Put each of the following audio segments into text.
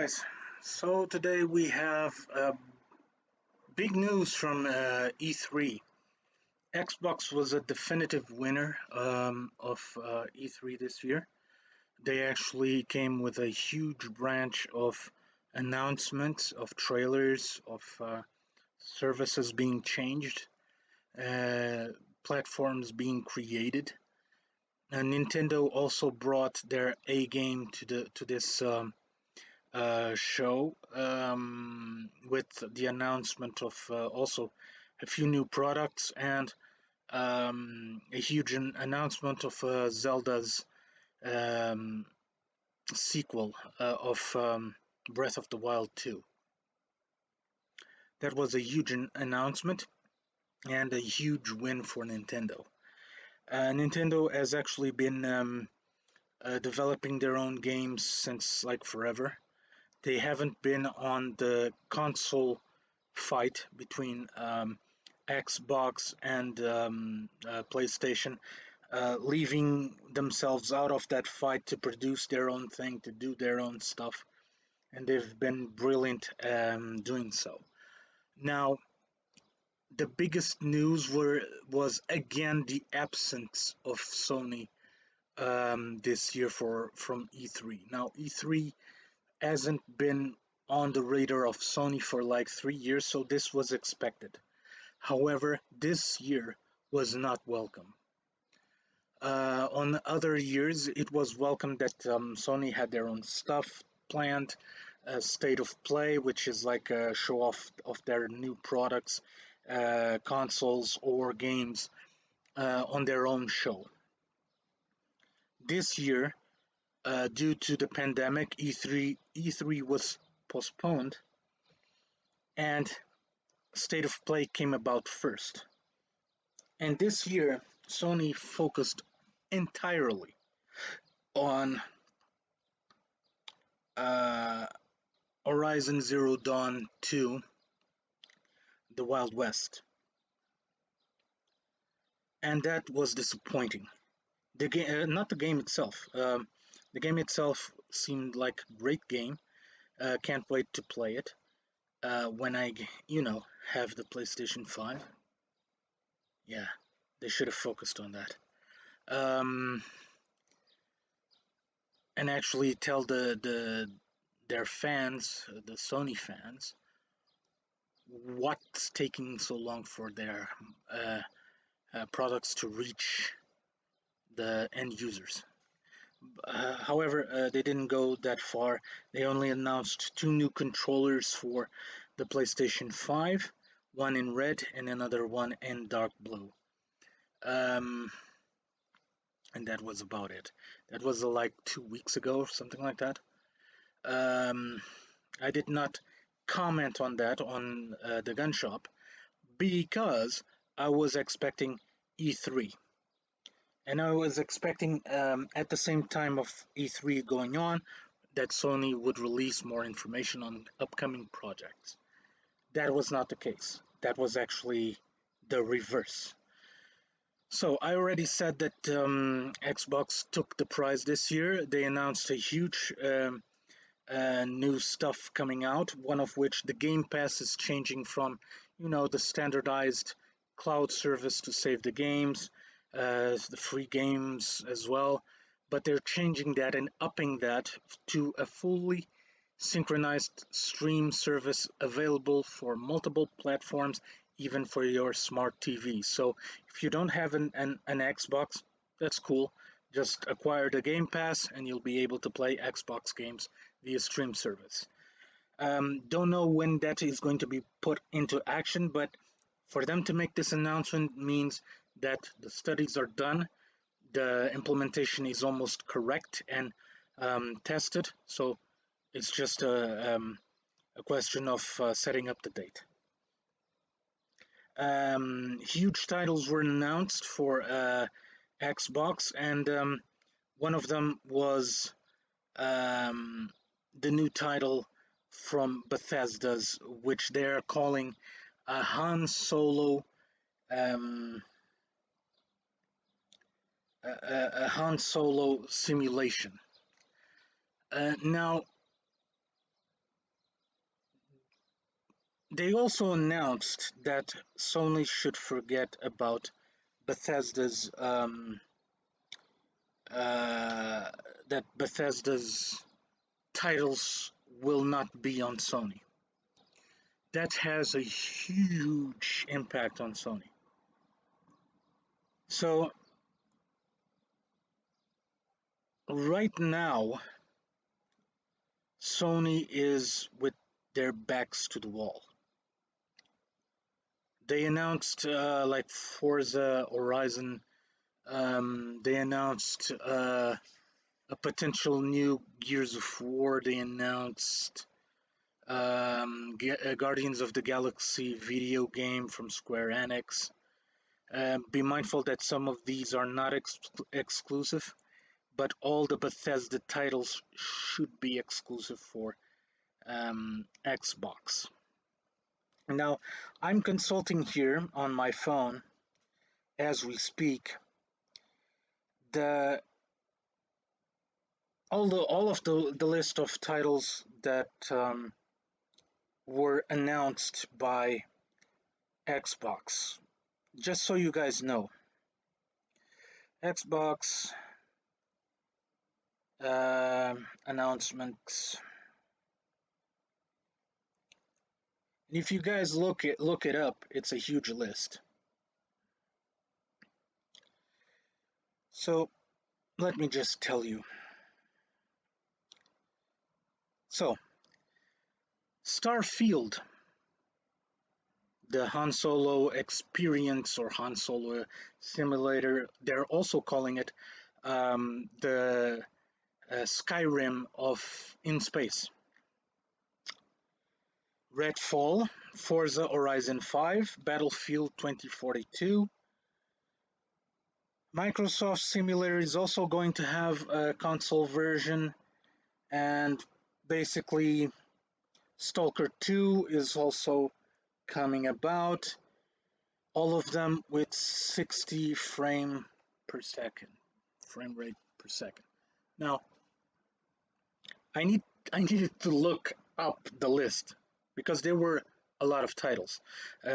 guys. So today we have big news from E3. Xbox was a definitive winner of E3 this year. They actually came with a huge branch of announcements, of trailers, of services being changed, uh, platforms being created. And Nintendo also brought their A game to this show with the announcement of also a few new products and a huge announcement of Zelda's um, sequel of Breath of the Wild 2. That was a huge announcement and a huge win for Nintendo. Nintendo has actually been developing their own games since like forever. They haven't been on the console fight between Xbox and PlayStation, leaving themselves out of that fight to produce their own thing, to do their own stuff, and they've been brilliant doing so. Now, the biggest news was again the absence of Sony this year from E3. Now, E3 hasn't been on the radar of Sony for like 3 years, so this was expected. However, this year was not welcome. On other years, it was welcome that Sony had their own stuff planned, State of Play, which is like a show off of their new products, consoles, or games on their own show. This year, due to the pandemic, E3 was postponed, and State of Play came about first. And this year, Sony focused entirely on uh, Horizon Zero Dawn 2, The Wild West. And that was disappointing. The game, not the game itself. The game itself seemed like a great game. Can't wait to play it when I have the PlayStation 5. Yeah, they should have focused on that. Um, and actually tell their fans, the Sony fans, what's taking so long for their products to reach the end users. However, they didn't go that far. They only announced two new controllers for the PlayStation 5, one in red and another one in dark blue. Um, and that was about it. That was like 2 weeks ago or something like that. Um, I did not comment on that on the Gunshop because I was expecting E3. And I was expecting at the same time of E3 going on that Sony would release more information on upcoming projects. That was not the case. That was actually the reverse. So I already said that Xbox took the prize this year. They announced a huge new stuff coming out, one of which the Game Pass is changing from, the standardized cloud service to save the games, the free games as well, but they're changing that and upping that to a fully synchronized stream service available for multiple platforms, even for your smart TV. So if you don't have an Xbox, that's cool. Just acquire the Game Pass and you'll be able to play Xbox games via stream service. Don't know when that is going to be put into action, but for them to make this announcement means that the studies are done, the implementation is almost correct and tested. So it's just a question of setting up the date. Huge titles were announced for Xbox, and one of them was the new title from Bethesda's, which they're calling a um, a Han Solo simulation. Now, They also announced that Sony should forget about Bethesda's uh, that Bethesda's titles will not be on Sony. That has a huge impact on Sony. So right now, Sony is with their backs to the wall. They announced like Forza Horizon. They announced a potential new Gears of War. They announced Guardians of the Galaxy video game from Square Enix. Be mindful that some of these are not exclusive, but all the Bethesda titles should be exclusive for Xbox. Now, I'm consulting here on my phone as we speak. The all of the list of titles that were announced by Xbox. Just so you guys know, Xbox announcements. And if you guys look it up, it's a huge list. So let me just tell you. So Starfield, the Han Solo experience or Han Solo simulator, they're also calling it the Skyrim of in space. Redfall, Forza Horizon 5, Battlefield 2042. Microsoft Simulator is also going to have a console version, and basically Stalker 2 is also coming about. All of them with 60 frame rate per second. Now, I needed to look up the list because there were a lot of titles.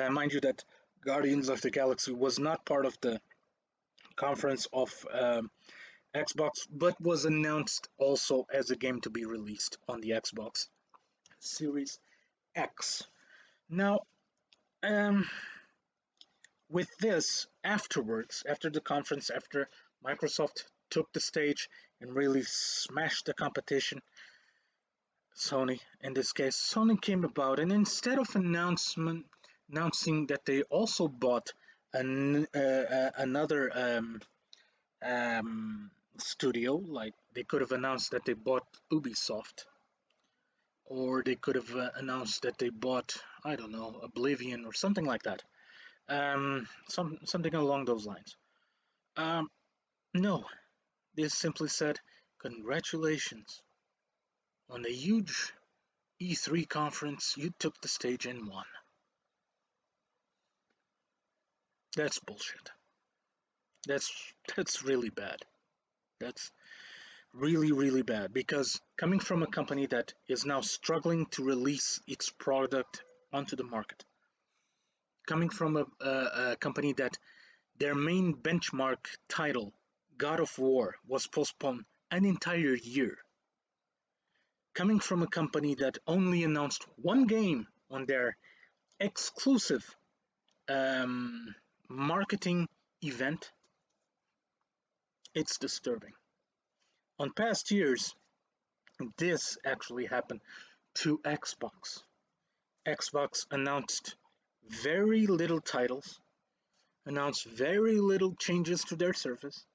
Mind you that Guardians of the Galaxy was not part of the conference of Xbox, but was announced also as a game to be released on the Xbox Series X. Now, um, with this, afterwards, after the conference, after Microsoft took the stage and really smashed the competition, Sony, in this case, Sony came about, and instead of announcing that they also bought another studio, like they could have announced that they bought Ubisoft, or they could have announced that they bought, I don't know, Oblivion or something like that, something along those lines. Um, no, they simply said, "Congratulations on a huge E3 conference, you took the stage and won." That's bullshit. That's really bad. That's really bad because coming from a company that is now struggling to release its product onto the market, coming from a company that their main benchmark title, God of War, was postponed an entire year, coming from a company that only announced one game on their exclusive marketing event, it's disturbing. On past years, this actually happened to Xbox. Xbox announced very little titles, announced very little changes to their service,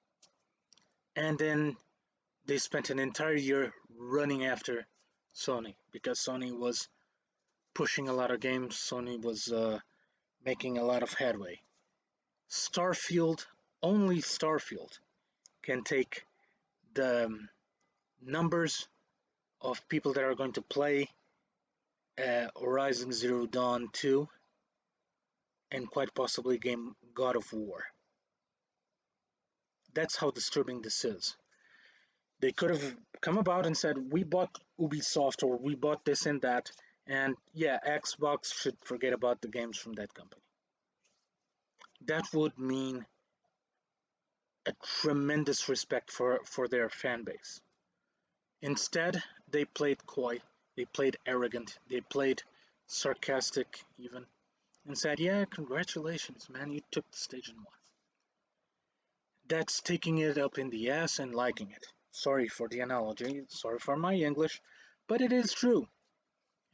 and then they spent an entire year running after Sony because Sony was pushing a lot of games, Sony was making a lot of headway. Starfield, only Starfield can take the numbers of people that are going to play Horizon Zero Dawn 2 and quite possibly game God of War. That's how disturbing this is. They could have come about and said, we bought Ubisoft or we bought this and that, And yeah, Xbox should forget about the games from that company. That would mean a tremendous respect for their fan base. Instead, they played coy, they played arrogant, they played sarcastic even, and said, yeah, congratulations, man, you took the stage and won. That's taking it up in the ass and liking it. Sorry for the analogy, sorry for my English, but it is true.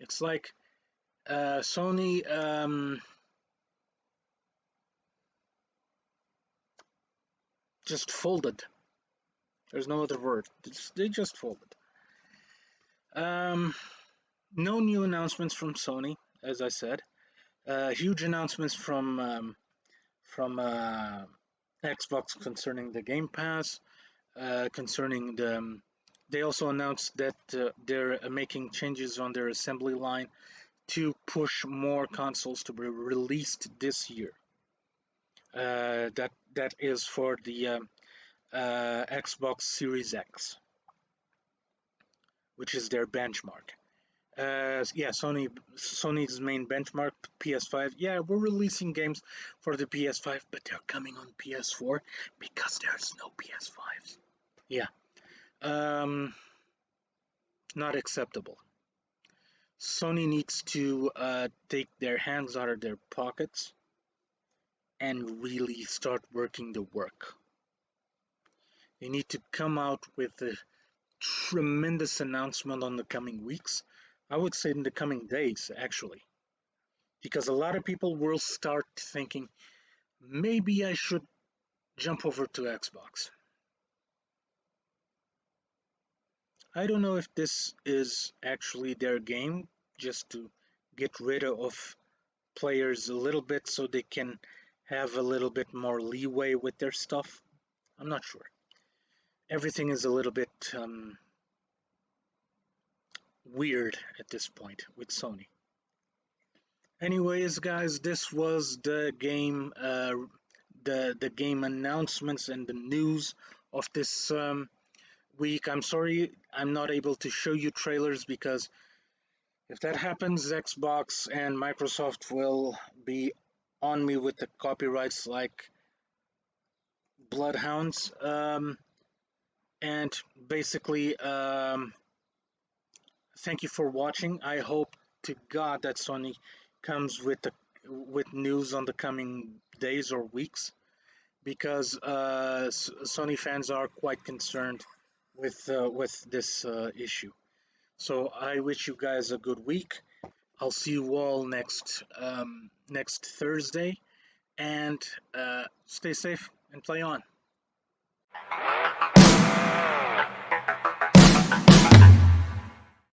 It's like Sony just folded. There's no other word. They just folded. Um, no new announcements from Sony, as I said. Huge announcements from Xbox concerning the Game Pass, concerning the. They also announced that they're making changes on their assembly line to push more consoles to be released this year. That is for the Xbox Series X, which is their benchmark. Yeah, Sony's main benchmark, PS5. Yeah, we're releasing games for the PS5, but they're coming on PS4 because there's no PS5s. Yeah, um, not acceptable. Sony needs to take their hands out of their pockets and really start working the work. They need to come out with a tremendous announcement on the coming weeks. I would say in the coming days, actually, because a lot of people will start thinking maybe I should jump over to Xbox. I don't know if this is actually their game, just to get rid of players a little bit so they can have a little bit more leeway with their stuff. I'm not sure. Everything is a little bit weird at this point with Sony. Anyways, guys, this was the game announcements and the news of this week. I'm sorry I'm not able to show you trailers because if that happens, Xbox and Microsoft will be on me with the copyrights like bloodhounds. And basically, thank you for watching. I hope to God that Sony comes with news on the coming days or weeks because Sony fans are quite concerned with this issue. So I wish you guys a good week. I'll see you all next Thursday, and stay safe and play on.